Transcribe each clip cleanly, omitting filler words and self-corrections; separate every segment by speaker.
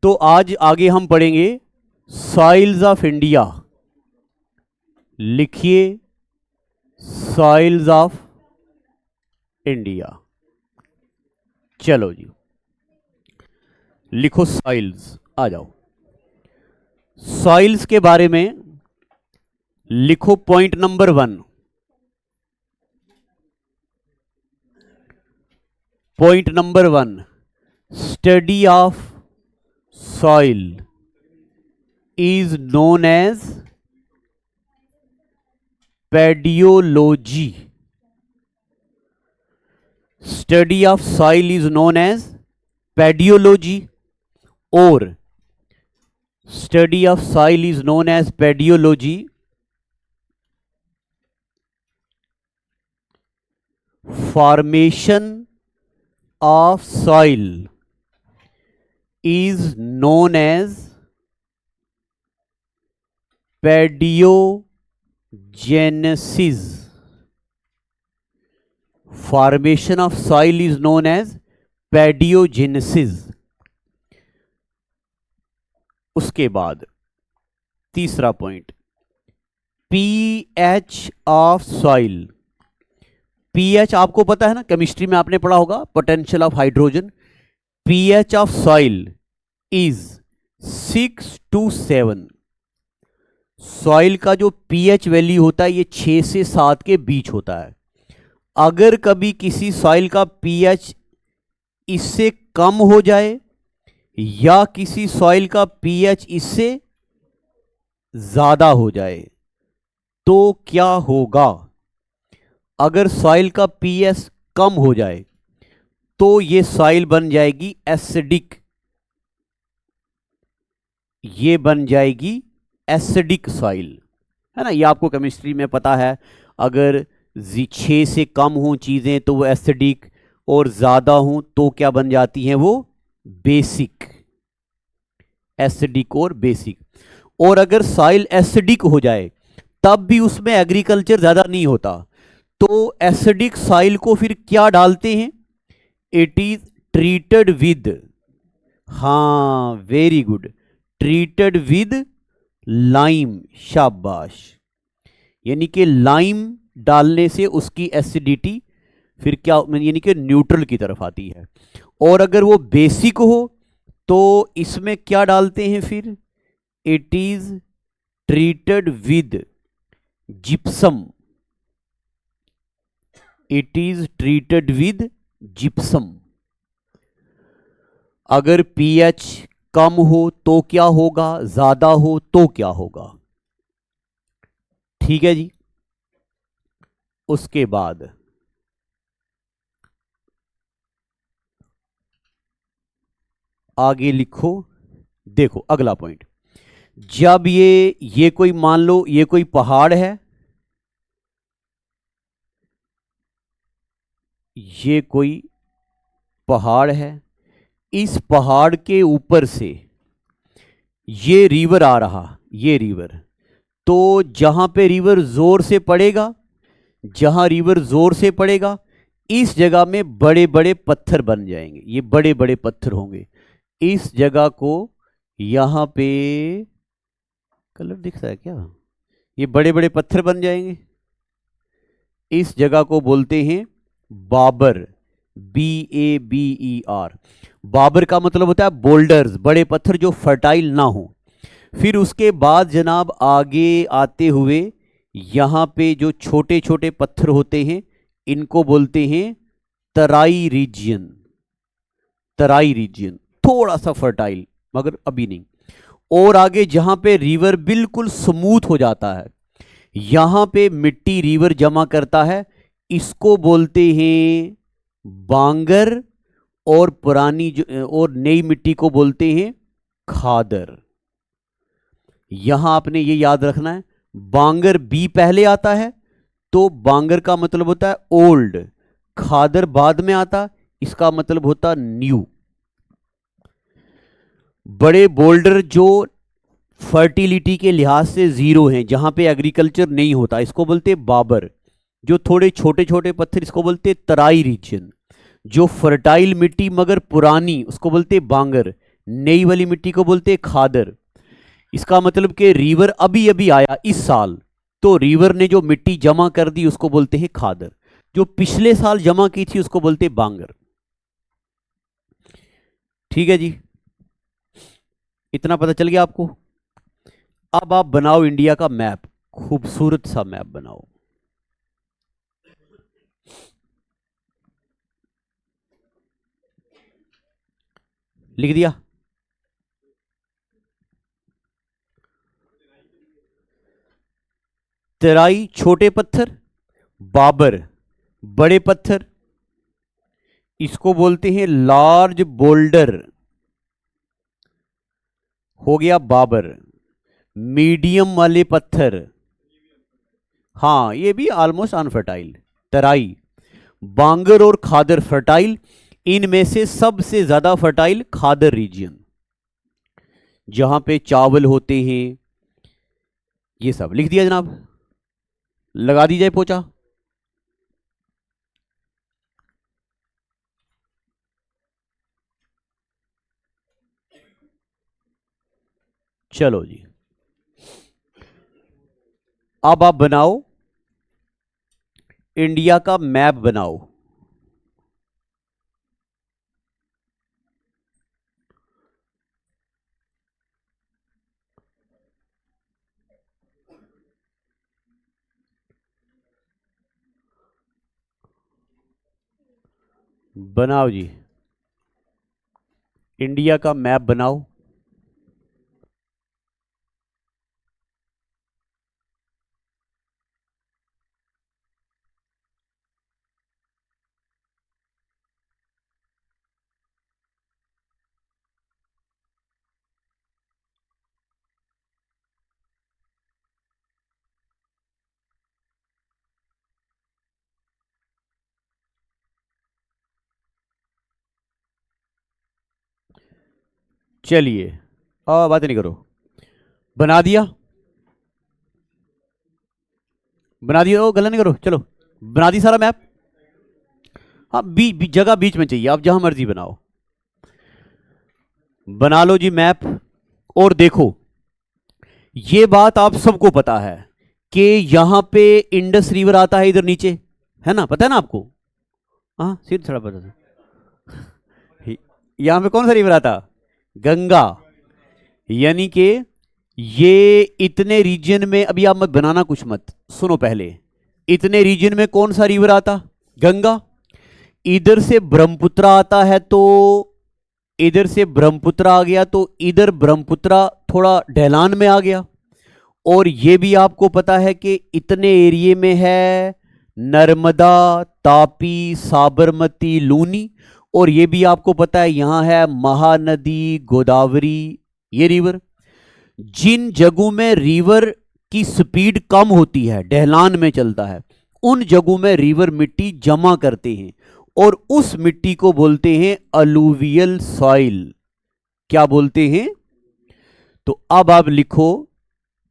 Speaker 1: तो आज आगे हम पढ़ेंगे सॉइल्स ऑफ इंडिया। लिखिए सॉइल्स ऑफ इंडिया। चलो जी, लिखो सॉइल्स। आ जाओ, सॉइल्स के बारे में लिखो। Point number 1, point number 1, study of soil is known as pedology. Study of soil is known as pedology, और study of soil is known as pedology formation of soil is known as pediogenesis. Formation of soil is known as pediogenesis. उसके बाद तीसरा point, pH of soil. pH आपको पता है ना, chemistry में आपने पढ़ा होगा, potential of hydrogen. pH of soil is 6 to 7। Soil का जो pH वैल्यू होता है ये 6 से 7 के बीच होता है। अगर कभी किसी सॉइल का pH इससे कम हो जाए या किसी सॉइल का pH इससे ज्यादा हो जाए तो क्या होगा? अगर सॉइल का pH कम हो जाए तो ये सॉइल बन जाएगी एसिडिक। ये बन जाएगी एसिडिक सॉइल, है ना। ये आपको केमिस्ट्री में पता है। अगर 6 से कम हो चीजें तो वो एसिडिक, और ज्यादा हो तो क्या बन जाती हैं? वो बेसिक। एसिडिक और बेसिक। और अगर सॉइल एसिडिक हो जाए तब भी उसमें एग्रीकल्चर ज्यादा नहीं होता, तो एसिडिक सॉइल को फिर क्या डालते हैं? इट इज ट्रीटेड विद, हाँ very good, treated with lime. शाबाश। यानी कि लाइम डालने से उसकी एसिडिटी फिर क्या, यानी कि न्यूट्रल की तरफ आती है। और अगर वो बेसिक हो तो इसमें क्या डालते हैं फिर? It is treated with gypsum. It is treated with gypsum. अगर pH कम हो तो क्या होगा? ज्यादा हो तो क्या होगा? ठीक है जी। उसके बाद आगे लिखो। देखो अगला पॉइंट, जब ये कोई, मान लो ये कोई पहाड़ है, ये कोई पहाड़ है, इस पहाड़ के ऊपर से ये रिवर आ रहा, ये रिवर, तो जहां पे रिवर जोर से पड़ेगा, जहां रिवर जोर से पड़ेगा इस जगह में बड़े बड़े पत्थर बन जाएंगे। ये बड़े बड़े पत्थर होंगे। इस जगह को यहां पे कलर दिख रहा है क्या? ये बड़े बड़े पत्थर बन जाएंगे। इस जगह को बोलते हैं बाबर। BABER। बाबर का मतलब होता है बोल्डर्स, बड़े पत्थर जो फर्टाइल ना हो। फिर उसके बाद जनाब आगे आते हुए यहां पे जो छोटे छोटे पत्थर होते हैं इनको बोलते हैं तराई रीजियन। तराई रीजियन थोड़ा सा फर्टाइल, मगर अभी नहीं। और आगे जहां पे रिवर बिल्कुल स्मूथ हो जाता है, यहां पे मिट्टी रिवर जमा करता है, इसको बोलते हैं बांगर। और पुरानी और नई मिट्टी को बोलते हैं खादर। यहां आपने ये याद रखना है, बांगर बी पहले आता है तो बांगर का मतलब होता है ओल्ड, खादर बाद में आता, इसका मतलब होता न्यू। बड़े बोल्डर जो फर्टिलिटी के लिहाज से जीरो हैं, जहां पे एग्रीकल्चर नहीं होता, इसको बोलते हैं बाबर। जो थोड़े छोटे छोटे पत्थर, इसको बोलते हैं तराई रीजन। जो फर्टाइल मिट्टी मगर पुरानी, उसको बोलते हैं बांगर। नई वाली मिट्टी को बोलते हैं खादर। इसका मतलब कि रिवर अभी अभी आया इस साल, तो रिवर ने जो मिट्टी जमा कर दी उसको बोलते हैं खादर। जो पिछले साल जमा की थी उसको बोलते हैं बांगर। ठीक है जी, इतना पता चल गया आपको। अब आप बनाओ इंडिया का मैप, खूबसूरत सा मैप बनाओ। लिख दिया? तराई छोटे पत्थर, बाबर बड़े पत्थर, इसको बोलते हैं लार्ज बोल्डर, हो गया बाबर। मीडियम वाले पत्थर, हाँ ये भी ऑलमोस्ट अनफर्टाइल, तराई। बांगर और खादर फर्टाइल, इनमें से सबसे ज्यादा फर्टाइल खादर रीजन, जहां पे चावल होते हैं, ये सब लिख दिया जनाब। लगा दी जाए पोचा। चलो जी, अब आप बनाओ इंडिया का मैप बनाओ। बनाओ जी, इंडिया का मैप बनाओ। चलिए, बात नहीं करो। बना दिया? बना दिया? गला नहीं करो, चलो बना दी सारा मैप। हाँ जगह बीच में चाहिए, आप जहां मर्जी बनाओ। बना लो जी मैप। और देखो, ये बात आप सबको पता है कि यहां पे इंडस रिवर आता है इधर नीचे, है ना, पता है ना आपको? हाँ सीधा थोड़ा पता था। यहां पे कौन सा रिवर आता? गंगा। यानी कि ये इतने रीजन में, अभी आप मत बनाना कुछ मत, सुनो पहले। इतने रीजन में कौन सा रिवर आता? गंगा। इधर से ब्रह्मपुत्र आता है, तो इधर से ब्रह्मपुत्र आ गया, तो इधर ब्रह्मपुत्र थोड़ा ढलान में आ गया। और ये भी आपको पता है कि इतने एरिए में है नर्मदा, तापी, साबरमती, लूनी। और ये भी आपको पता है यहां है महानदी, गोदावरी, ये रिवर। जिन जगहों में रिवर की स्पीड कम होती है, ढलान में चलता है, उन जगहों में रिवर मिट्टी जमा करते हैं, और उस मिट्टी को बोलते हैं अलूवियल सॉइल। क्या बोलते हैं? तो अब आप लिखो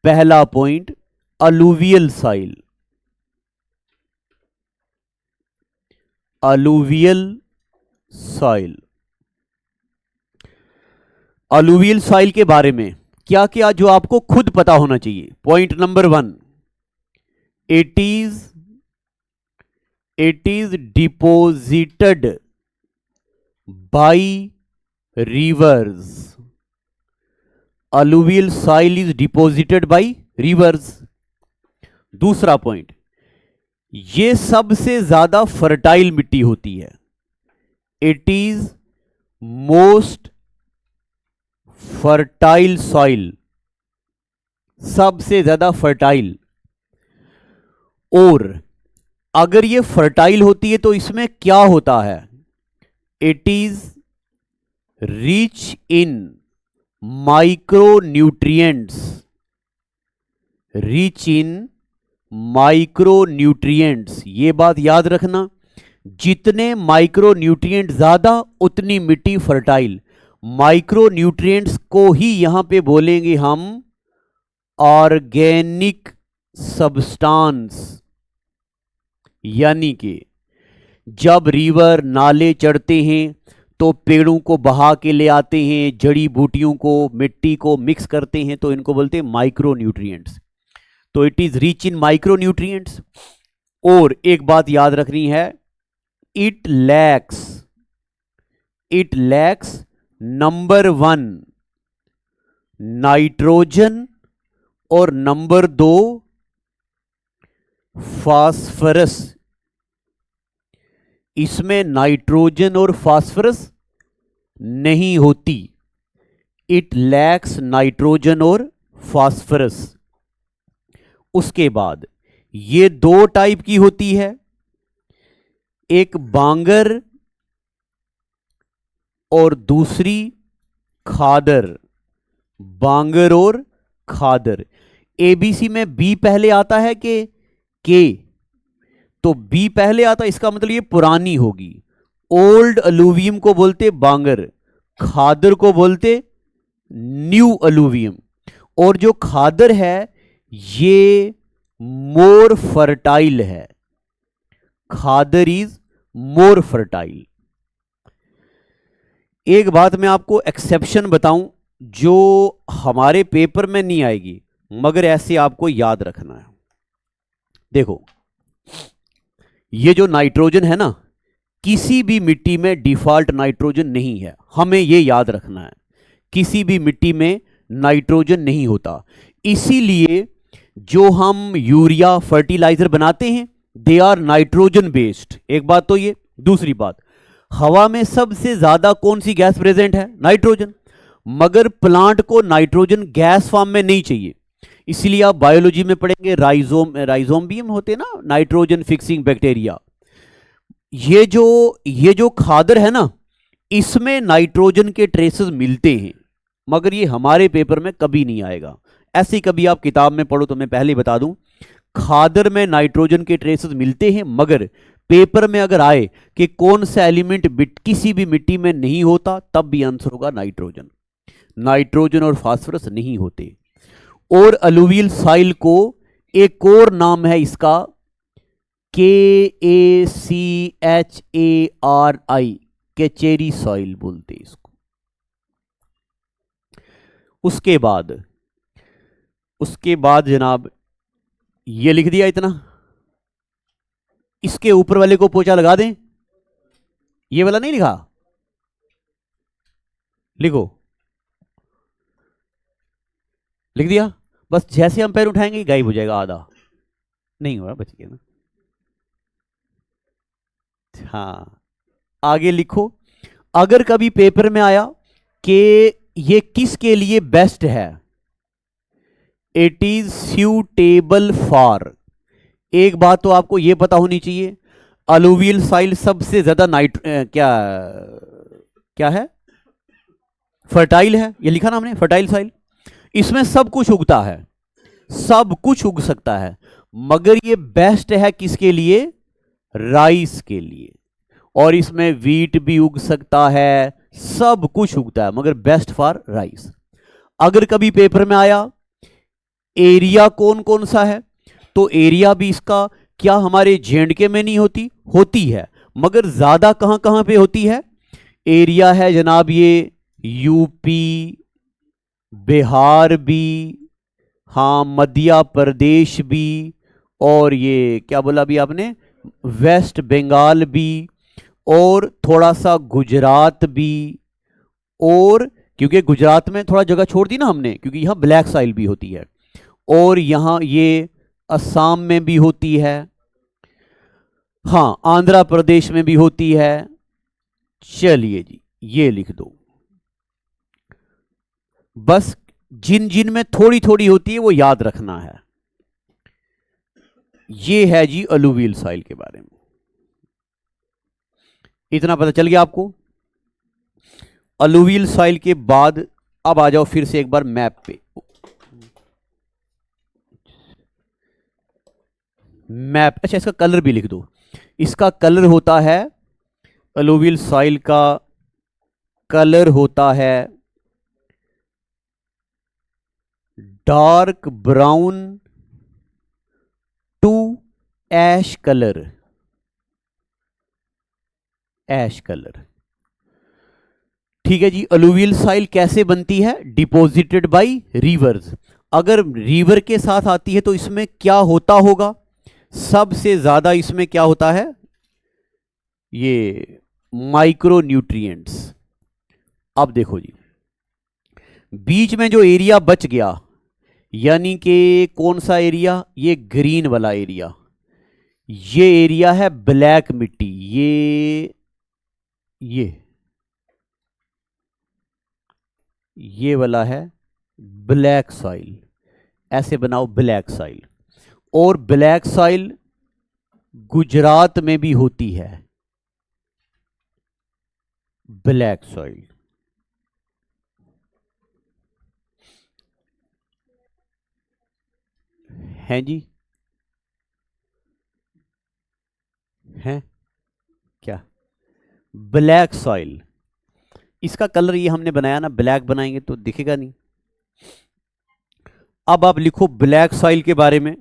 Speaker 1: पहला point, alluvial soil. Alluvial soil. Alluvial soil के बारे में क्या क्या जो आपको खुद पता होना चाहिए। Point number 1, it is deposited bye reverse. Alluvial soil is deposited bye reverse. दूसरा पॉइंट, ये सबसे ज्यादा फर्टाइल मिट्टी होती है। It is most fertile soil, सबसे ज्यादा फर्टाइल। और अगर ये फर्टाइल होती है तो इसमें क्या होता है? It is rich in micro nutrients. Rich in micro nutrients, ये बात याद रखना। जितने माइक्रो न्यूट्रिएंट ज्यादा, उतनी मिट्टी फर्टाइल। माइक्रो न्यूट्रिएंट्स को ही यहां पे बोलेंगे हम ऑर्गेनिक सब्सटेंस। यानी कि जब रिवर नाले चढ़ते हैं तो पेड़ों को बहा के ले आते हैं, जड़ी बूटियों को, मिट्टी को मिक्स करते हैं, तो इनको बोलते हैं माइक्रो न्यूट्रिएंट्स। तो it is rich in micro nutrients. और एक बात याद रखनी है, इट लैक्स नंबर 1 नाइट्रोजन और नंबर 2 फास्फोरस। इसमें नाइट्रोजन और फास्फोरस नहीं होती। इट लैक्स नाइट्रोजन और फास्फोरस। उसके बाद ये 2 टाइप की होती है, एक बांगर और दूसरी खादर। बांगर और खादर। एबीसी में बी पहले आता है कि के? तो बी पहले आता, इसका मतलब ये पुरानी होगी। ओल्ड अलूवियम को बोलते बांगर, खादर को बोलते न्यू अलूवियम। और जो खादर है ये मोर फर्टाइल है। खादर इज मोर फर्टाइल। एक बात मैं आपको एक्सेप्शन बताऊं जो हमारे पेपर में नहीं आएगी, मगर ऐसे आपको याद रखना है। देखो, ये जो नाइट्रोजन है ना, किसी भी मिट्टी में डिफॉल्ट नाइट्रोजन नहीं है, हमें ये याद रखना है। किसी भी मिट्टी में नाइट्रोजन नहीं होता। इसीलिए जो हम यूरिया फर्टिलाइजर बनाते हैं दे आर नाइट्रोजन बेस्ड। एक बात तो ये। दूसरी बात, हवा में सबसे ज्यादा कौन सी गैस प्रेजेंट है? नाइट्रोजन। मगर प्लांट को नाइट्रोजन गैस फॉर्म में नहीं चाहिए। इसलिए आप बायोलॉजी में पढ़ेंगे राइजोबियम होते ना, नाइट्रोजन फिक्सिंग बैक्टीरिया। ये जो खादर है ना, इसमें नाइट्रोजन के ट्रेसेस मिलते हैं, मगर ये हमारे पेपर में कभी नहीं आएगा। ऐसे कभी आप किताब में पढ़ो तो मैं पहले बता दूं, खादर में नाइट्रोजन के ट्रेसेस मिलते हैं, मगर पेपर में अगर आए कि कौन सा एलिमेंट किसी भी मिट्टी में नहीं होता, तब भी आंसर होगा नाइट्रोजन। नाइट्रोजन और फास्फोरस नहीं होते। और अलुवियल सॉइल को एक और नाम है इसका, KACHARI, केचेरी सॉइल बोलते इसको। उसके बाद जनाब ये लिख दिया इतना। इसके ऊपर वाले को पोछा लगा दें। ये वाला नहीं लिखा, लिखो। लिख दिया। बस जैसे हम पैर उठाएंगे गायब हो जाएगा, आधा नहीं हुआ, बच गया ना। हाँ, आगे लिखो। अगर कभी पेपर में आया कि ये किसके लिए बेस्ट है, इट इज सूटेबल फॉर। एक बात तो आपको यह पता होनी चाहिए, अलुवियल सॉइल सबसे ज्यादा क्या है? फर्टाइल है। ये लिखा ना हमने, फर्टाइल सॉइल। इसमें सब कुछ उगता है, सब कुछ उग सकता है, मगर ये बेस्ट है किसके लिए? राइस के लिए। और इसमें वीट भी उग सकता है, सब कुछ उगता है, मगर बेस्ट फॉर राइस। अगर कभी पेपर में आया एरिया कौन कौन सा है, तो एरिया भी इसका क्या हमारे जेएंडके में नहीं होती? होती है, मगर ज्यादा कहां कहां पे होती है? एरिया है जनाब ये यूपी, बिहार भी, हाँ मध्य प्रदेश भी, और ये क्या बोला अभी आपने, वेस्ट बंगाल भी, और थोड़ा सा गुजरात भी। और क्योंकि गुजरात में थोड़ा जगह छोड़ दी ना हमने, क्योंकि यहां ब्लैक सॉइल भी होती है। और यहां ये असम में भी होती है, हां आंध्र प्रदेश में भी होती है। चलिए जी, ये लिख दो। बस जिन जिन में थोड़ी थोड़ी होती है वो याद रखना है। ये है जी अलुवियल सॉइल के बारे में, इतना पता चल गया आपको। अलुवियल सॉइल के बाद अब आ जाओ फिर से एक बार मैप पे। मैप, अच्छा इसका कलर भी लिख दो। इसका कलर होता है, अलुवियल सॉइल का कलर होता है dark brown to ash colour. Ash colour. ठीक है जी। अलुवियल सॉइल कैसे बनती है? Deposited by rivers. अगर रिवर के साथ आती है तो इसमें क्या होता होगा? सबसे ज्यादा इसमें क्या होता है? ये माइक्रो न्यूट्रिएंट्स। अब देखो जी, बीच में जो एरिया बच गया, यानी कि कौन सा एरिया? ये ग्रीन वाला एरिया, ये एरिया है ब्लैक मिट्टी। ये वाला है ब्लैक सॉइल। ऐसे बनाओ ब्लैक सॉइल। और ब्लैक सॉइल गुजरात में भी होती है, ब्लैक सॉइल। हैं जी? हैं क्या? Black soil. इसका कलर ये हमने बनाया ना, ब्लैक बनाएंगे तो दिखेगा नहीं। अब आप लिखो ब्लैक सॉइल के बारे में।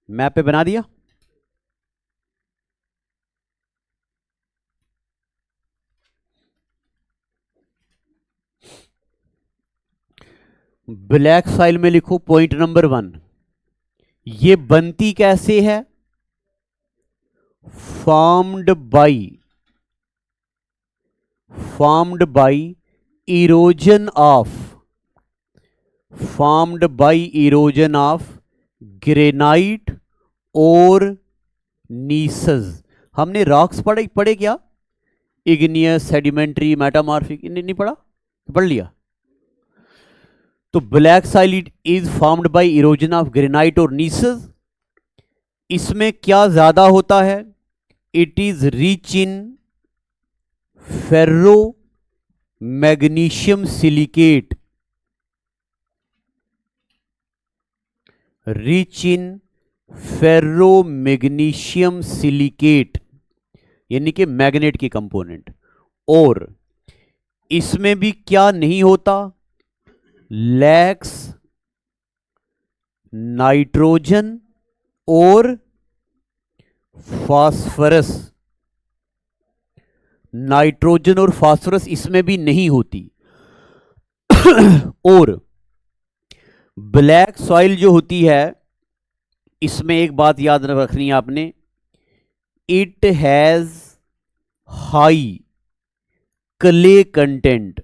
Speaker 1: मैप पे बना दिया। ब्लैक सॉइल में लिखो पॉइंट नंबर 1, ये बनती कैसे है? Formed by erosion of granite और नीसस। हमने रॉक्स पढ़े क्या? इग्नियस, सेडिमेंट्री, मेटामॉर्फिक, नहीं पढ़ा? पढ़ लिया। तो black soil is formed by erosion of granite और नीसस। इसमें क्या ज्यादा होता है? It is rich in ferro magnesium silicate, rich in ferro magnesium silicate, यानी कि मैग्नेट के कंपोनेंट। और इसमें भी क्या नहीं होता? लैक्स नाइट्रोजन और फास्फोरस। नाइट्रोजन और फास्फोरस इसमें भी नहीं होती। और ब्लैक सॉइल जो होती है, इसमें एक बात याद रखनी है आपने, it has high clay content.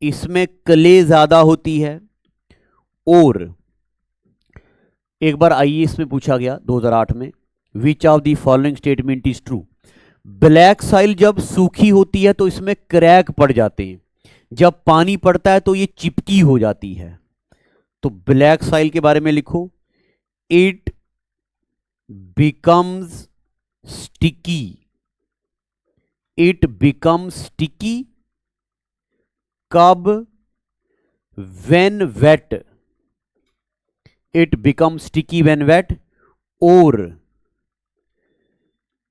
Speaker 1: इसमें क्ले ज्यादा होती है। और एक बार आईएएस में पूछा गया 2008 में, which of the following statement is true? Black soil जब सूखी होती है तो इसमें क्रैक पड़ जाते हैं, जब पानी पड़ता है तो ये चिपकी हो जाती है। तो ब्लैक सॉइल के बारे में लिखो, it becomes sticky. It becomes sticky कब? When wet. It becomes sticky when wet. और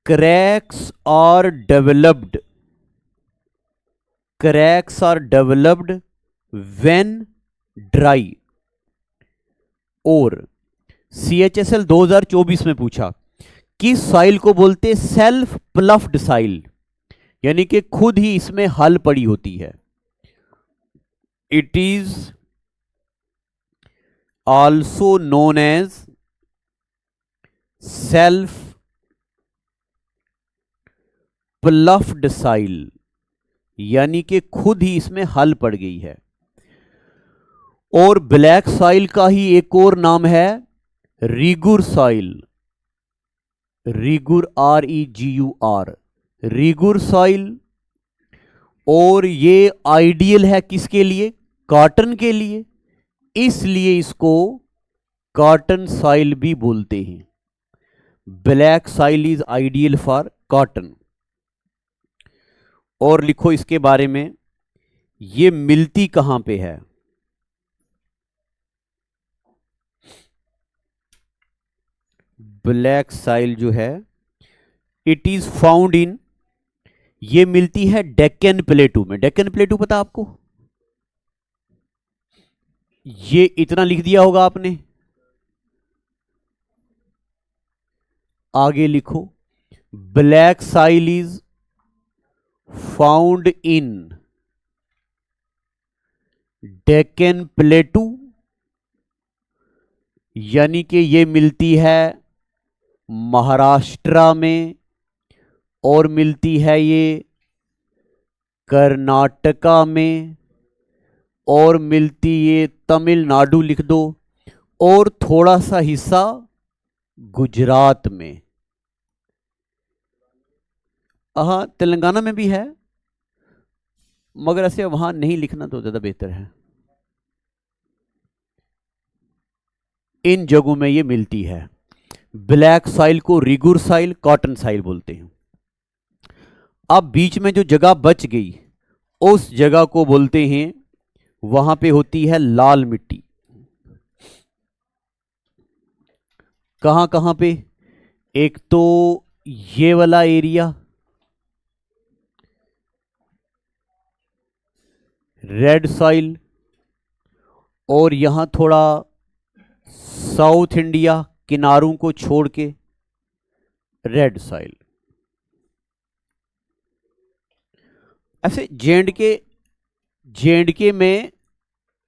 Speaker 1: cracks are developed when dry. और CHSL 2024 में पूछा, किस सॉइल को बोलते? सेल्फ प्लफ्ड सॉइल, यानी कि खुद ही इसमें हल पड़ी होती है। It is also known as self ploughed soil, यानी कि खुद ही इसमें हल पड़ गई है। और ब्लैक सॉइल का ही एक और नाम है regur soil. Regur, REGUR, regur soil. और ये आइडियल है किसके लिए? कॉटन के लिए, इसलिए इसको कॉटन सॉइल भी बोलते हैं। Black soil is ideal for cotton. और लिखो इसके बारे में, ये मिलती कहां पे है? ब्लैक सॉइल जो है, इट इज फाउंड इन, ये मिलती है डेक्कन प्लेटू में। डेक्कन प्लेटू पता आपको? ये इतना लिख दिया होगा आपने। आगे लिखो, black soil is found in Deccan plateau, यानी कि ये मिलती है महाराष्ट्र में और मिलती है ये कर्नाटका में और मिलती ये तमिलनाडु लिख दो और थोड़ा सा हिस्सा गुजरात में। हाँ, तेलंगाना में भी है, मगर ऐसे वहां नहीं लिखना तो ज्यादा बेहतर है। इन जगहों में ये मिलती है। ब्लैक साइल को रिगुर साइल, कॉटन साइल बोलते हैं। अब बीच में जो जगह बच गई उस जगह को बोलते हैं, वहां पे होती है लाल मिट्टी। कहां कहां पे? एक तो ये वाला एरिया रेड सॉइल, और यहां थोड़ा साउथ इंडिया किनारों को छोड़ के रेड सॉइल। ऐसे जे एंड के में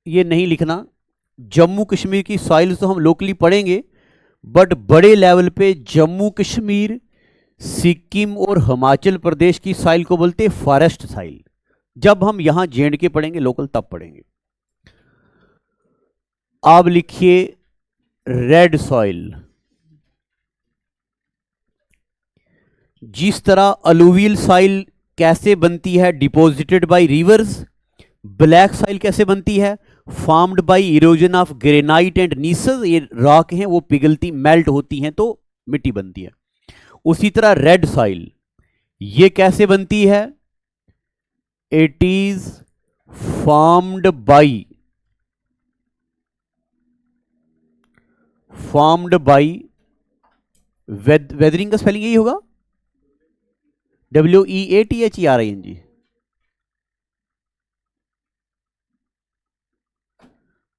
Speaker 1: ये नहीं लिखना। जम्मू कश्मीर की सॉइल तो हम लोकली पढ़ेंगे, बट बड़े लेवल पे जम्मू कश्मीर, सिक्किम और हिमाचल प्रदेश की सॉइल को बोलते हैं फॉरेस्ट सॉइल। जब हम यहां जे.एंड.के पढ़ेंगे लोकल तब पढ़ेंगे। अब लिखिए रेड सॉइल। जिस तरह अलुवियल सॉइल कैसे बनती है? Deposited by rivers. Black soil कैसे बनती है? Formed by erosion of granite and gneiss. ये रॉक हैं, वो पिघलती मेल्ट होती हैं तो मिट्टी बनती है। उसी तरह रेड सॉइल ये कैसे बनती है? It is formed by weathering का स्पेलिंग यही होगा, WEATHERING।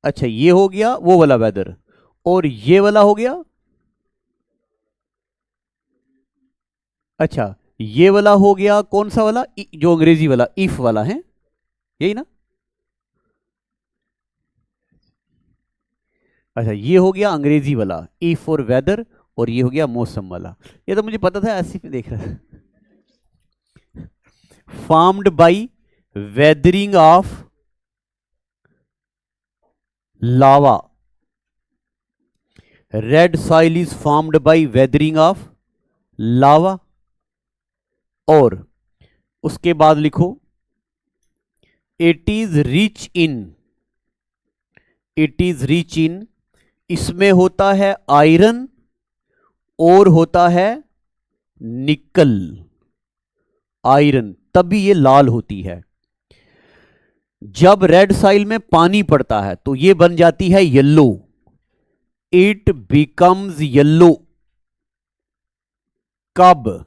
Speaker 1: अच्छा, ये हो गया वो वाला वेदर, और ये वाला हो गया, अच्छा ये वाला हो गया कौन सा वाला? जो अंग्रेजी वाला इफ वाला है, यही ना? अच्छा, ये हो गया अंग्रेजी वाला इफ और वेदर, और ये हो गया मौसम वाला। ये तो मुझे पता था, ऐसे ही देख रहा था। Formed by weathering of lava. Red soil is formed by weathering of lava. और उसके बाद लिखो इट इज रिच इन, इसमें होता है आयरन और होता है निकल। आयरन, तभी ये लाल होती है। जब रेड सॉइल में पानी पड़ता है तो ये बन जाती है येलो। It becomes yellow. कब?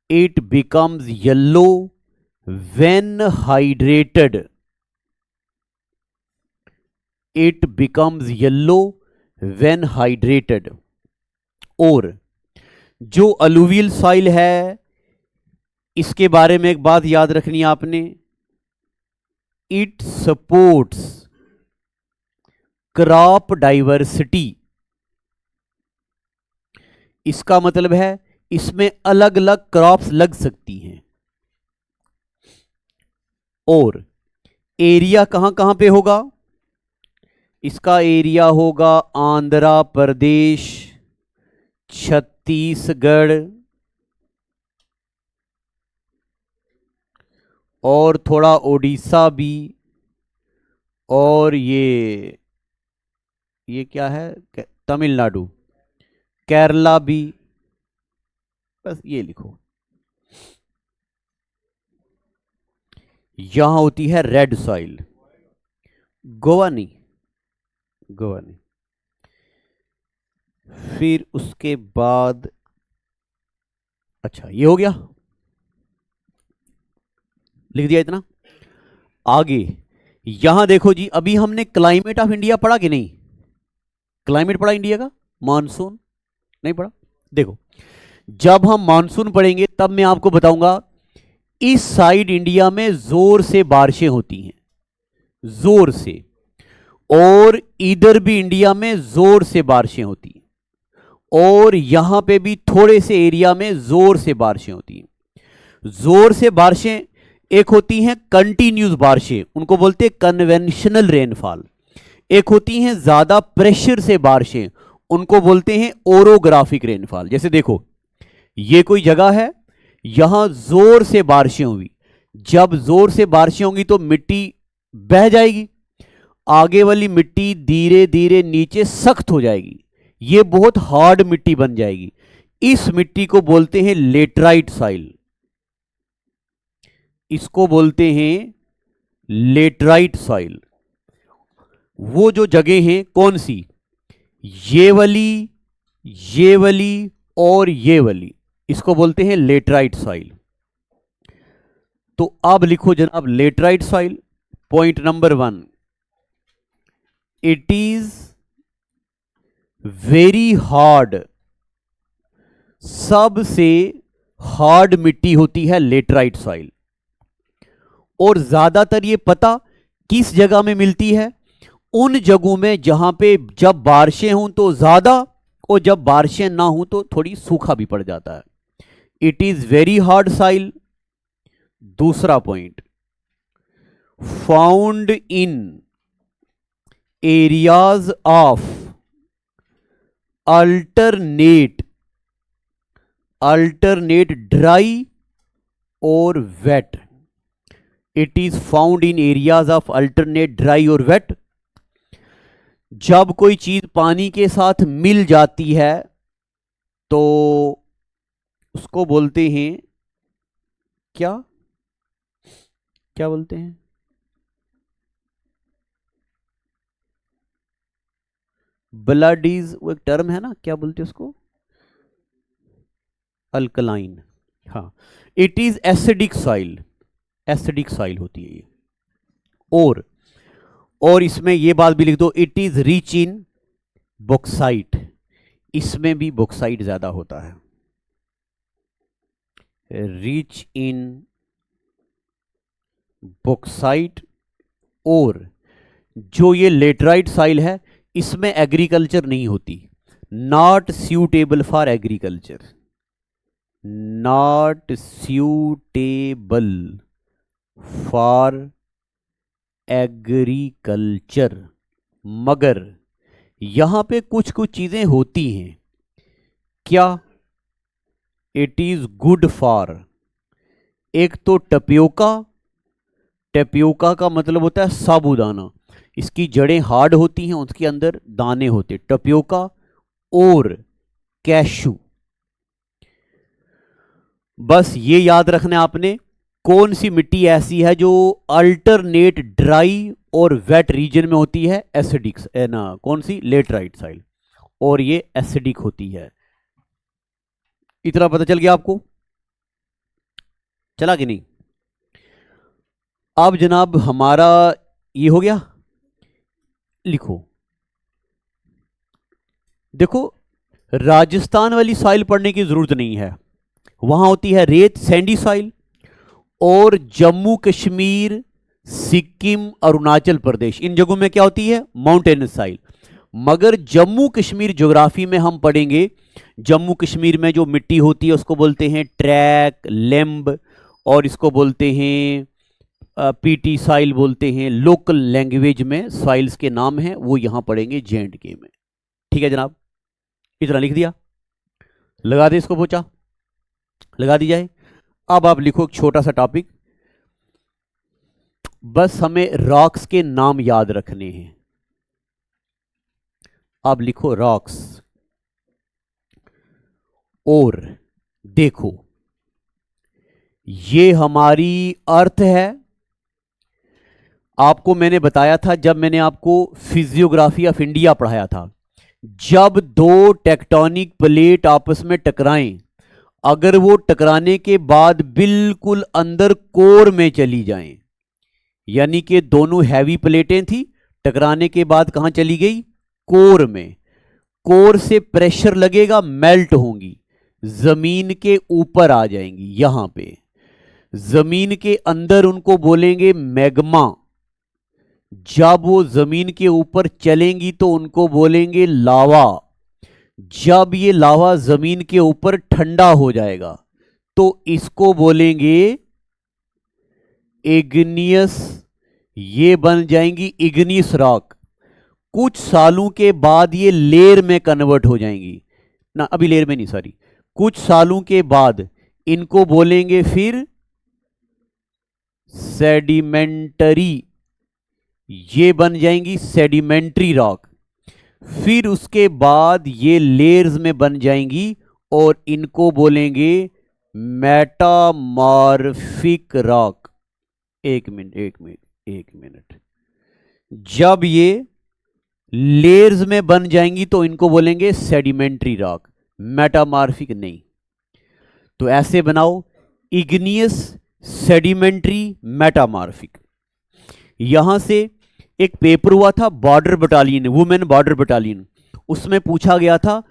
Speaker 1: It becomes yellow when hydrated. It becomes yellow when hydrated. और जो अलुवियल सॉइल है, इसके बारे में एक बात याद रखनी है आपने, इट सपोर्ट्स क्रॉप डाइवर्सिटी। इसका मतलब है इसमें अलग अलग क्रॉप्स लग सकती हैं। और एरिया कहां कहां पे होगा? इसका एरिया होगा आंध्र प्रदेश, छत्तीसगढ़ और थोड़ा उड़ीसा भी, और ये क्या है, तमिलनाडु, केरला भी। बस ये लिखो। यहां होती है रेड सॉइल। गोवा नहीं, गोवा नहीं। फिर उसके बाद, अच्छा ये हो गया, लिख दिया इतना। आगे यहां देखो जी, अभी हमने क्लाइमेट ऑफ इंडिया पढ़ा कि नहीं? क्लाइमेट पढ़ा इंडिया का, मानसून नहीं पढ़ा? देखो, जब हम मानसून पढ़ेंगे तब मैं आपको बताऊंगा इस साइड इंडिया में जोर से बारिशें होती हैं, जोर से, और इधर भी इंडिया में जोर से बारिशें होती हैं, और यहां पे भी थोड़े से एरिया में जोर से बारिशें होती हैं। जोर से बारिशें एक होती हैं कंटिन्यूस बारिशें, उनको बोलते हैं कन्वेंशनल रेनफॉल। एक होती हैं ज्यादा प्रेशर से बारिशें, उनको बोलते हैं ओरोग्राफिक रेनफॉल। जैसे देखो, ये कोई जगह है, यहां जोर से बारिशें हुई, जब जोर से बारिशें होंगी तो मिट्टी बह जाएगी, आगे वाली मिट्टी धीरे धीरे नीचे सख्त हो जाएगी, ये बहुत हार्ड मिट्टी बन जाएगी। इस मिट्टी को बोलते हैं लेटराइट सॉइल, इसको बोलते हैं लेटराइट सॉइल। वो जो जगह हैं कौन सी? ये वाली, ये वाली और ये वाली, इसको बोलते हैं लेटराइट सॉइल। तो अब लिखो जनाब, laterite soil, point number 1, it is very hard, सबसे हार्ड मिट्टी होती है लेटराइट सॉइल। और ज्यादातर ये पता किस जगह में मिलती है? उन जगहों में जहां पे जब बारिशें हों तो ज्यादा, और जब बारिशें ना हों तो थोड़ी सूखा भी पड़ जाता है। It is very hard soil. दूसरा point, found in areas of alternate dry और wet. It is found in areas of alternate dry और वेट। जब कोई चीज पानी के साथ मिल जाती है तो उसको बोलते हैं क्या? क्या बोलते हैं? ब्लड इज, वो एक टर्म है ना, क्या बोलते हैं उसको? अल्कलाइन। हाँ, it is acidic soil, acidic soil होती है ये। और इसमें ये बात भी लिख दो, it is rich in bauxite, इसमें भी बॉक्साइट ज्यादा होता है, रिच इन बॉक्साइट। और जो ये लेटराइट सॉइल है इसमें एग्रीकल्चर नहीं होती, not suitable for agriculture, not suitable for agriculture. मगर यहां पे कुछ कुछ चीजें होती हैं, क्या? इट इज गुड फॉर, एक तो टपियोका, टपियोका का मतलब होता है साबूदाना, इसकी जड़ें हार्ड होती हैं, उसके अंदर दाने होते, टपियोका। और कैशू। बस ये याद रखना है आपने, कौन सी मिट्टी ऐसी है जो अल्टरनेट ड्राई और वेट रीजन में होती है? एसिडिक ना, कौन सी? लेटराइट सॉइल, और ये एसिडिक होती है। इतना पता चल गया आपको? चला कि नहीं? अब जनाब हमारा ये हो गया, लिखो। देखो, राजस्थान वाली सॉइल पढ़ने की जरूरत नहीं है, वहां होती है रेत, सैंडी सॉइल। और जम्मू कश्मीर, सिक्किम, अरुणाचल प्रदेश, इन जगहों में क्या होती है? Mountainous soil. मगर जम्मू कश्मीर ज्योग्राफी में हम पढ़ेंगे, जम्मू कश्मीर में जो मिट्टी होती है उसको बोलते हैं ट्रैक, लेम्ब, और इसको बोलते हैं पीटी सॉइल बोलते हैं। लोकल लैंग्वेज में सॉइल्स के नाम हैं, वो यहां पढ़ेंगे J&K में। ठीक है जनाब, इतना लिख दिया, लगा दे इसको पोचा, लगा दी जाए। अब आप लिखो एक छोटा सा टॉपिक, बस हमें रॉक्स के नाम याद रखने हैं। अब लिखो रॉक्स, और देखो ये हमारी अर्थ है। आपको मैंने बताया था जब मैंने आपको फिजियोग्राफी ऑफ इंडिया पढ़ाया था, जब दो टेक्टोनिक प्लेट आपस में टकराएं, अगर वो टकराने के बाद बिल्कुल अंदर कोर में चली जाएं, यानी कि दोनों हैवी प्लेटें थी, टकराने के बाद कहां चली गई? कोर में। कोर से प्रेशर लगेगा, मेल्ट होंगी, जमीन के ऊपर आ जाएंगी। यहां पे जमीन के अंदर उनको बोलेंगे मैग्मा। जब वो जमीन के ऊपर चलेंगी तो उनको बोलेंगे लावा। जब ये लावा जमीन के ऊपर ठंडा हो जाएगा तो इसको बोलेंगे इग्नियस। ये बन जाएंगी इग्नियस रॉक। कुछ सालों के बाद ये लेयर में कन्वर्ट हो जाएंगी ना, अभी लेयर में नहीं, सॉरी, कुछ सालों के बाद इनको बोलेंगे फिर सेडिमेंटरी। ये बन जाएंगी सेडिमेंट्री रॉक। फिर उसके बाद ये लेयर्स में बन जाएंगी और इनको बोलेंगे मेटामॉर्फिक रॉक। एक मिनट। जब ये लेयर्स में बन जाएंगी तो इनको बोलेंगे सेडिमेंट्री रॉक, मेटामॉर्फिक नहीं। तो ऐसे बनाओ, इग्नियस, सेडिमेंट्री, मेटामॉर्फिक। यहां से एक पेपर हुआ था border battalion, women border battalion, उसमें पूछा गया था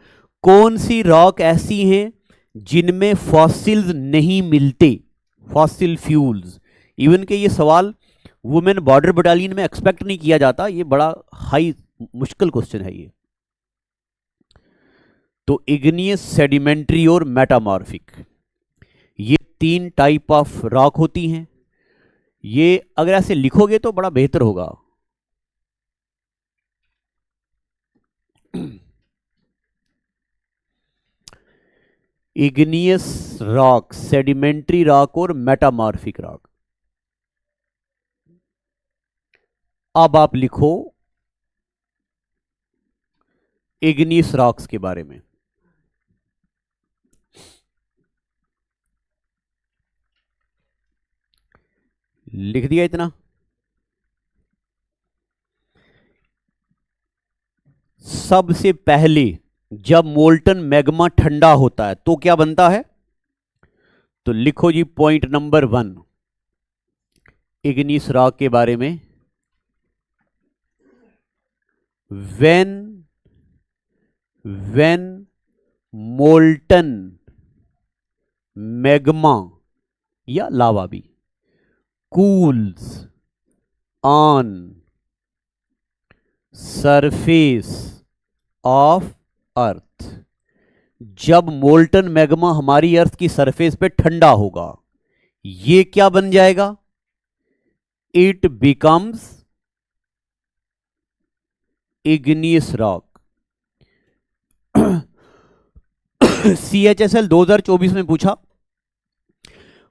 Speaker 1: कौन सी रॉक ऐसी हैं जिनमें फॉसिल्स नहीं मिलते, फॉसिल फ्यूल्स। इवन के ये सवाल वुमेन बॉर्डर बटालियन में एक्सपेक्ट नहीं किया जाता, ये बड़ा हाई मुश्किल क्वेश्चन है ये। तो इग्नियस, सेडिमेंट्री और मेटामॉर्फिक, ये 3 टाइप ऑफ रॉक होती हैं। ये अगर ऐसे लिखोगे तो बड़ा बेहतर होगा। इग्नियस रॉक, सेडिमेंट्री रॉक और मेटामॉर्फिक रॉक। अब आप लिखो इग्नियस रॉक्स के बारे में। लिख दिया इतना? सबसे पहले जब मोल्टन मैग्मा ठंडा होता है तो क्या बनता है? तो लिखो जी पॉइंट नंबर 1 इग्नियस रॉक के बारे में। when molten magma या लावा भी cools on surface of earth, जब मोल्टन मैग्मा हमारी अर्थ की सरफेस पे ठंडा होगा, ये क्या बन जाएगा? It becomes igneous rock. CHSL 2024 में पूछा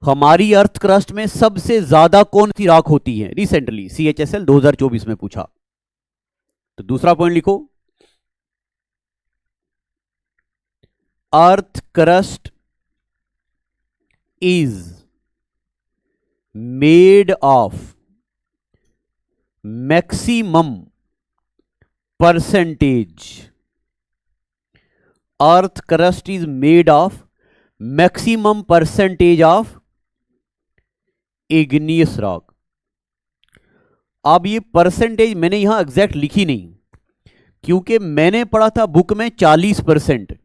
Speaker 1: हमारी अर्थ क्रस्ट में सबसे ज्यादा कौन सी रॉक होती है? रिसेंटली CHSL 2024 में पूछा। तो दूसरा पॉइंट लिखो, earth crust is made of maximum percentage, earth crust is made of maximum percentage of igneous rock. अब ये परसेंटेज मैंने यहां एग्जैक्ट लिखी नहीं, क्योंकि मैंने पढ़ा था बुक में 40%,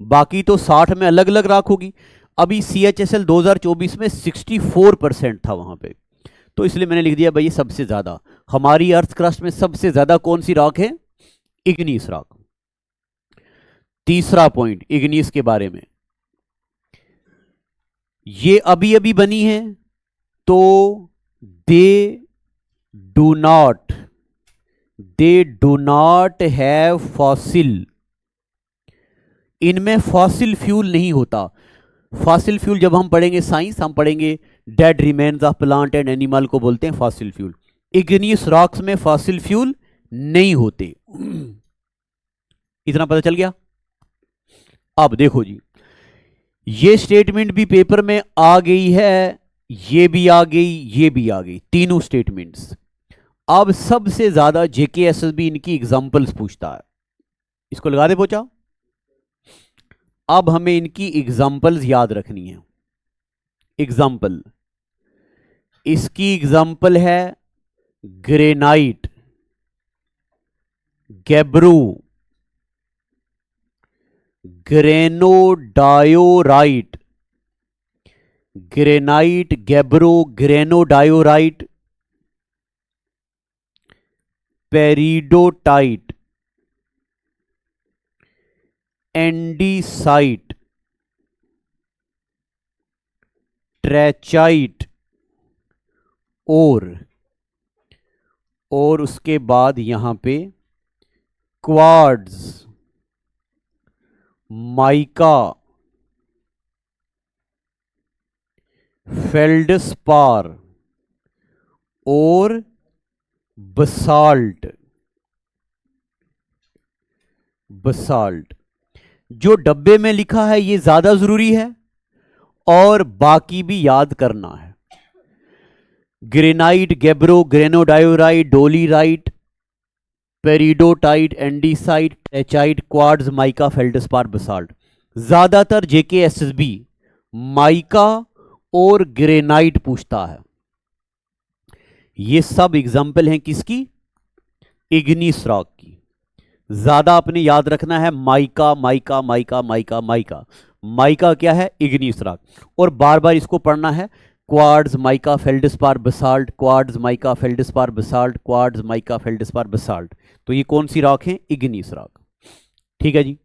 Speaker 1: बाकी तो 60 में अलग अलग रॉक होगी। अभी CHSL 2024 में 64% था वहां पे, तो इसलिए मैंने लिख दिया भाई ये सबसे ज्यादा, हमारी अर्थ क्रस्ट में सबसे ज्यादा कौन सी रॉक है? Igneous rock. तीसरा पॉइंट इग्नियस के बारे में, ये अभी अभी बनी है तो they do not have fossil, इनमें फॉसिल फ्यूल नहीं होता। फॉसिल फ्यूल जब हम पढ़ेंगे साइंस, हम पढ़ेंगे dead remains of plant and animal को बोलते हैं फॉसिल फ्यूल। इग्नियस रॉक्स में फॉसिल फ्यूल नहीं होते। इतना पता चल गया? अब देखो जी, ये स्टेटमेंट भी पेपर में आ गई है, ये भी आ गई, ये भी आ गई, तीनों स्टेटमेंट्स। अब सबसे ज्यादा JKSSB इनकी एग्जांपल्स पूछता है, इसको लगा दे पोचा। अब हमें इनकी एग्जांपल्स याद रखनी है। एग्जांपल, इसकी एग्जाम्पल है granite, gabbro, granodiorite, granite, gabbro, granodiorite, peridotite, andesite, trachyte और उसके बाद यहां पे क्वार्ट्ज, माइका, फेल्डस्पार और बसाल्ट। जो डब्बे में लिखा है ये ज्यादा जरूरी है और बाकी भी याद करना है। Granite, gabbro, granodiorite, dolerite, peridotite, andesite, trachyte, quartz, mica, feldspar, basalt. ज्यादातर जेकेएसएसबी माइका और ग्रेनाइट पूछता है। ये सब एग्जाम्पल हैं किसकी? इग्नीस रॉक की। ज्यादा आपने याद रखना है mica, mica, mica, mica, mica. Mica क्या है? इग्नीस रॉक। और बार बार इसको पढ़ना है, quartz, mica, feldspar, basalt, quartz, mica, feldspar, basalt, quartz, mica, feldspar, basalt. तो ये कौन सी रॉक है? इग्नीस रॉक। ठीक है जी।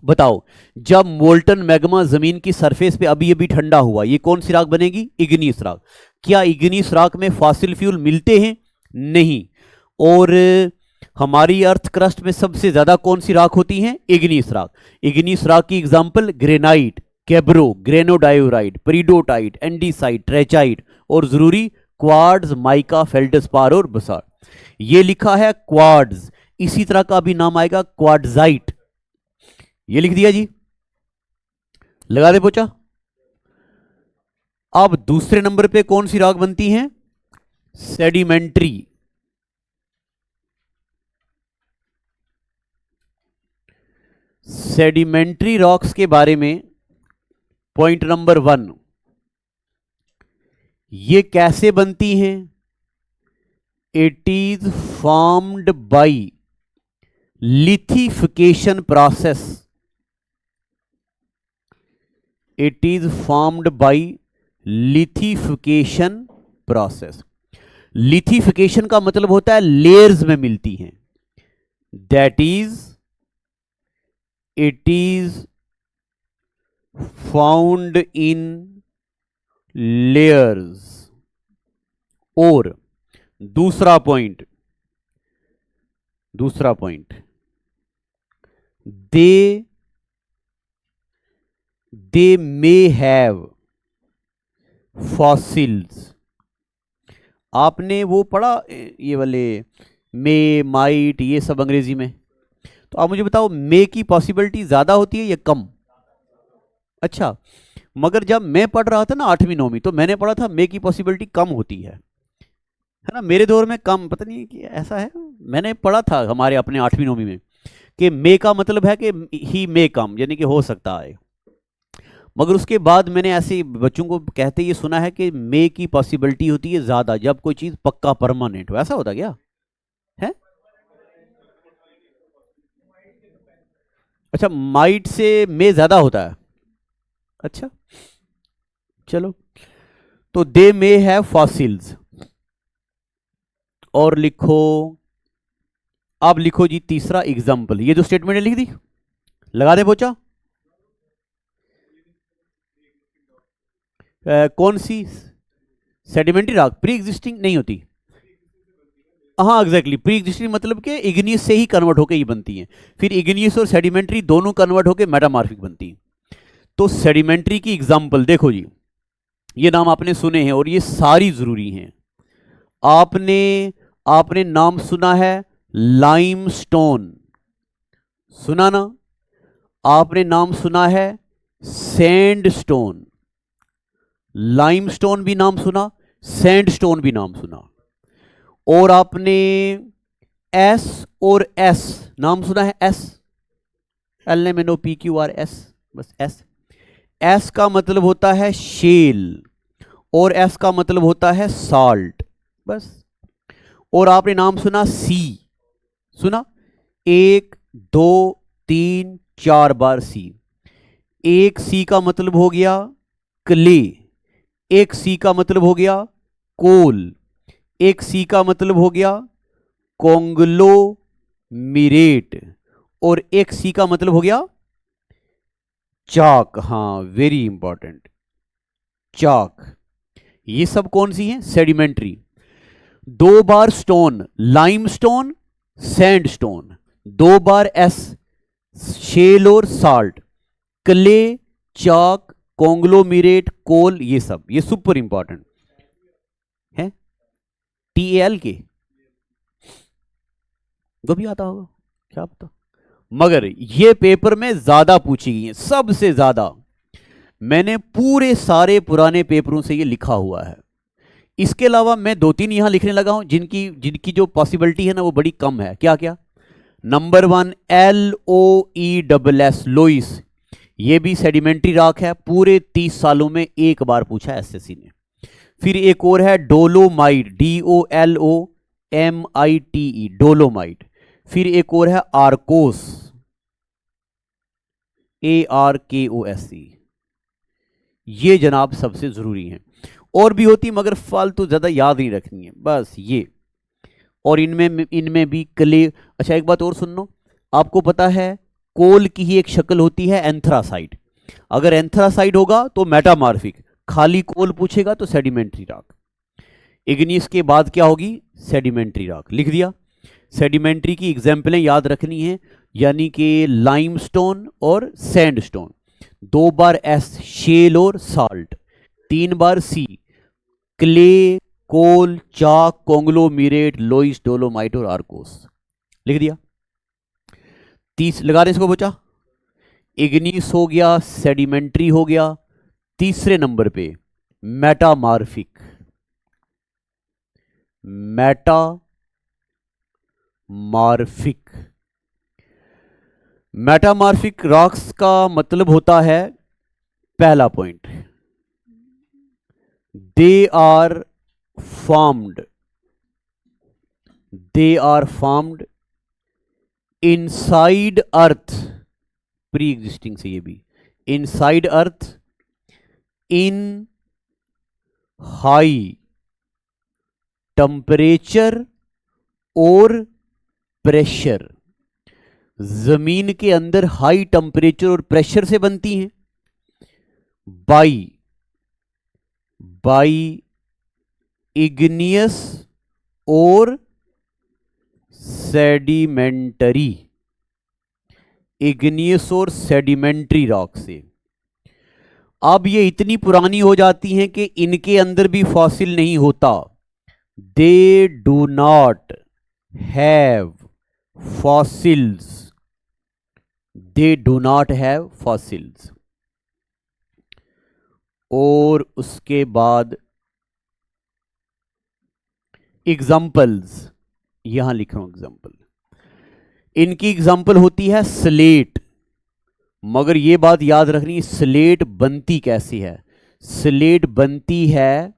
Speaker 1: बताओ, जब मोल्टन मैग्मा जमीन की सरफेस पे अभी अभी ठंडा हुआ, ये कौन सी रॉक बनेगी? इग्नीस रॉक। क्या इग्नीस रॉक में फॉसिल फ्यूल मिलते हैं? नहीं। और हमारी अर्थ क्रस्ट में सबसे ज्यादा कौन सी रॉक होती है? इग्नीस रॉक। इग्नीस रॉक की example granite, gabbro, granodiorite, peridotite, andesite, trachyte और जरूरी क्वार्ट्ज, माइका, फेल्डस्पार और बसाल्ट। ये लिखा है क्वार्ट्ज। इसी तरह का भी नाम आएगा क्वार्ट्जाइट। ये लिख दिया जी, लगा दे पोचा। अब दूसरे नंबर पे कौन सी रॉक बनती है? सेडिमेंट्री। सेडिमेंट्री रॉक्स के बारे में पॉइंट नंबर 1, ये कैसे बनती हैं? It is formed bye lithification process. It is formed bye lithification process. Lithification का मतलब होता है लेयर्स में मिलती हैं। That is it is found in layers. और दूसरा point they may have fossils. आपने वो पढ़ा ये वाले मे, माइट, ये सब अंग्रेजी में। तो आप मुझे बताओ, मे की पॉसिबिलिटी ज्यादा होती है या कम? अच्छा, मगर जब मैं पढ़ रहा था ना 8वीं 9वीं, तो मैंने पढ़ा था मे की पॉसिबिलिटी कम होती है ना। मेरे दौर में कम, पता नहीं कि ऐसा है, मैंने पढ़ा था हमारे अपने 8वीं 9वीं में कि मे का मतलब है कि ही मे कम, यानी कि हो सकता है। मगर उसके बाद मैंने ऐसे बच्चों को कहते ये सुना है कि मे की पॉसिबिलिटी होती है ज्यादा जब कोई चीज पक्का परमानेंट हो। ऐसा होता क्या है? अच्छा, माइट से मे ज्यादा होता है। अच्छा, चलो। तो दे मे हैव फॉसिल्स। और लिखो, अब लिखो जी तीसरा एग्जाम्पल। ये जो स्टेटमेंट लिख दी, लगा दे पोचा। कौन सी? सेडिमेंट्री रॉक प्री एग्जिस्टिंग नहीं होती। हाँ एग्जैक्टली, प्री एग्जिस्टिंग मतलब कि इग्नियस से ही कन्वर्ट होकर ये बनती हैं। फिर इग्नियस और सेडिमेंट्री दोनों कन्वर्ट होकर मेटामॉर्फिक बनती हैं। तो सेडिमेंट्री की एग्जांपल देखो जी, ये नाम आपने सुने हैं और ये सारी जरूरी हैं। आपने नाम सुना है लाइमस्टोन, सुना ना? आपने नाम सुना है सैंडस्टोन। लाइमस्टोन भी नाम सुना, सैंडस्टोन भी नाम सुना। और आपने एस और एस नाम सुना है। एस, LMNOPQRS, बस एस। एस का मतलब होता है शेल और एस का मतलब होता है साल्ट, बस। और आपने नाम सुना सी, सुना, 1 2 3 4 बार सी। एक सी का मतलब हो गया क्ले, एक सी का मतलब हो गया कोल, एक सी का मतलब हो गया कॉन्ग्लोमीरेट, और एक सी का मतलब हो गया चाक। हाँ, वेरी इंपॉर्टेंट, चाक। ये सब कौन सी हैं? सेडिमेंट्री। 2 बार स्टोन, लाइमस्टोन, सैंडस्टोन। 2 बार एस, शेल और साल्ट, क्ले, चाक, कॉन्ग्लोमीरेट, कोल, ये सब, ये सुपर इंपॉर्टेंट है। TAL के वो भी आता होगा, क्या पता, मगर ये पेपर में ज्यादा पूछी गई है, सबसे ज्यादा। मैंने पूरे सारे पुराने पेपरों से ये लिखा हुआ है। इसके अलावा मैं 2-3 यहां लिखने लगा हूं जिनकी जिनकी जो पॉसिबिलिटी है ना वो बड़ी कम है। क्या क्या? नंबर 1 LOESS, लोइस। ये भी सेडिमेंट्री रॉक है, पूरे 30 सालों में एक बार पूछा है एसएससी ने। फिर एक और है डोलोमाइट, DOLOMITE, डोलोमाइट। फिर एक और है आर्कोस, ARKOSE। ये जनाब सबसे जरूरी है। और भी होती मगर फालतू ज्यादा याद नहीं रखनी है, बस ये। और इनमें भी क्ले। अच्छा, एक बात और सुन लो, आपको पता है कोल की ही एक शक्ल होती है एंथ्रासाइट। अगर एंथ्रासाइट होगा तो मेटामॉर्फिक, खाली कोल पूछेगा तो सेडिमेंट्री रॉक। इग्नियस के बाद क्या होगी? Sedimentary rock. लिख दिया। सेडिमेंट्री की एग्जाम्पलें याद रखनी है, यानी कि लाइमस्टोन और सैंडस्टोन। 2 बार एस, शेल और साल्ट। 3 बार सी, क्ले, कोल, चाक, कॉन्ग्लोमीरेट, लोइस, डोलोमाइट और आर्कोस। लिख दिया। 30 लगा रहे इसको बचा। इग्नीस हो गया, सेडिमेंट्री हो गया। तीसरे नंबर पे मेटामॉर्फिक, मेटामॉर्फिक। मेटामॉर्फिक रॉक्स का मतलब होता है, पहला point, they are formed inside earth, pre existing से, ये भी inside earth, in high temperature और प्रेशर। जमीन के अंदर हाई टेम्परेचर और प्रेशर से बनती हैं। बाई इग्नियस और सेडिमेंटरी, इग्नियस और सेडिमेंट्री रॉक से। अब ये इतनी पुरानी हो जाती हैं कि इनके अंदर भी फॉसिल नहीं होता। They do not have fossils, they do not have fossils. और उसके बाद एग्जाम्पल्स, यहां लिख रहा हूं एग्जाम्पल। इनकी एग्जाम्पल होती है स्लेट, मगर ये बात याद रखनी, स्लेट बनती कैसी है? स्लेट बनती है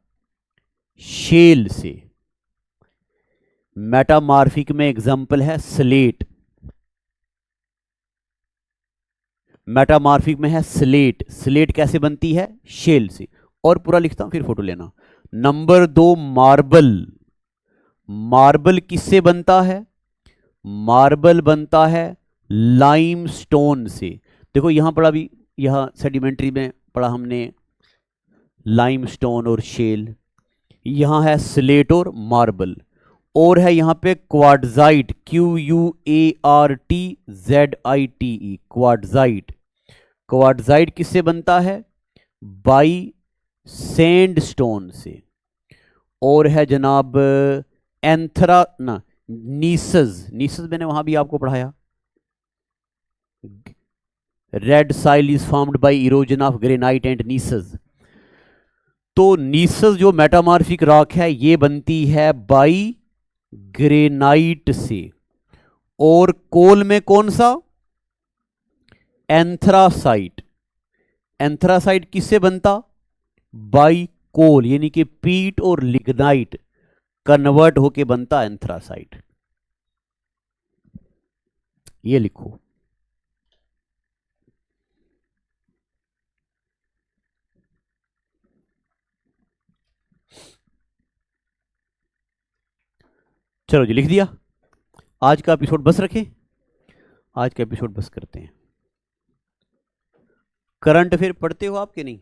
Speaker 1: शेल से। मेटामॉर्फिक में एग्जाम्पल है स्लेट, मेटामॉर्फिक में है स्लेट। स्लेट कैसे बनती है? शेल से। और पूरा लिखता हूं, फिर फोटो लेना। Number 2 marble. मार्बल किससे बनता है? मार्बल बनता है लाइमस्टोन से। देखो यहां पढ़ा भी, यहां सेडिमेंट्री में पढ़ा हमने लाइमस्टोन और शेल। यहां है स्लेट और मार्बल। और है यहां पे क्वार्टजाइट, QUARTZITE, क्वार्टजाइट। क्वार्टजाइट किससे बनता है? बाई सैंडस्टोन से। और है जनाब एंथरा ना नीसस, नीसस मैंने वहां भी आपको पढ़ाया। Red soil is formed by erosion of granite and gneiss. तो नीसस जो मेटामॉर्फिक रॉक है ये बनती है बाई ग्रेनाइट से। और कोल में कौन सा? एंथ्रासाइट। एंथ्रासाइट किससे बनता? बाई कोल यानी कि पीट और लिग्नाइट कन्वर्ट होके बनता एंथ्रासाइट। ये लिखो। चलो जी, लिख दिया। आज का एपिसोड बस रखें, आज का एपिसोड बस करते हैं। करंट अफेयर पढ़ते हो आप कि नहीं?